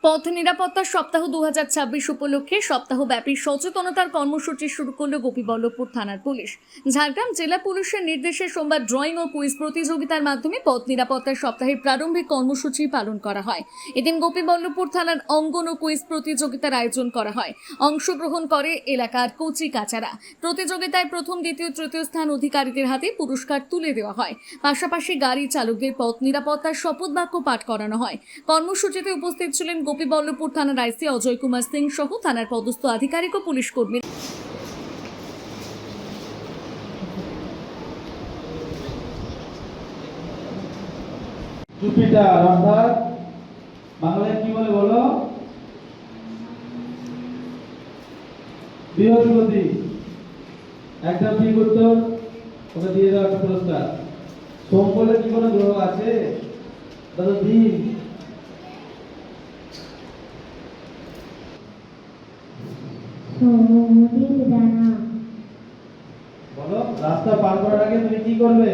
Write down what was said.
পথ নিরাপত্তা সপ্তাহ 2026 উপলক্ষে সপ্তাহব্যাপী সচেতনতার কর্মসূচি শুরু করল গোপীবল্লভপুর থানার পুলিশ। ঝাড়গ্রাম জেলা পুলিশের নির্দেশে সোমবার ড্রয়িং ও কুইজ প্রতিযোগিতার মাধ্যমে পথ নিরাপত্তা সপ্তাহের প্রারম্ভিক কর্মসূচি পালন করা হয়। এদিন গোপীবল্লভপুর থানার অঙ্কন ও কুইজ প্রতিযোগিতার আয়োজন করা হয়। অংশগ্রহণ করে এলাকার কচি কাচারা। প্রতিযোগিতায় প্রথম, দ্বিতীয়, তৃতীয় স্থান অধিকারীদের হাতে পুরস্কার তুলে দেওয়া হয়। পাশাপাশি গাড়ি চালকদের পথ নিরাপত্তার শপথ বাক্য পাঠ করানো হয়। কর্মসূচিতে উপস্থিত ছিলেন গোপীবল্লভপুর থানার আইসি অজয় কুমার সিং সহ থানার পদস্থ আধিকারিক ও পুলিশ কর্মী। জুপিটার অর্থাৎ বাংলায় কি বলে বলো? বৃহস্পতি। একটা ঠিক উত্তর, ওকে দিয়ে দাও একটা পুরস্কার। সোম বলে কি কোনো গ্রহ আছে? দাদা দিন। বলো, রাস্তা পার করার আগে তুমি কি করবে?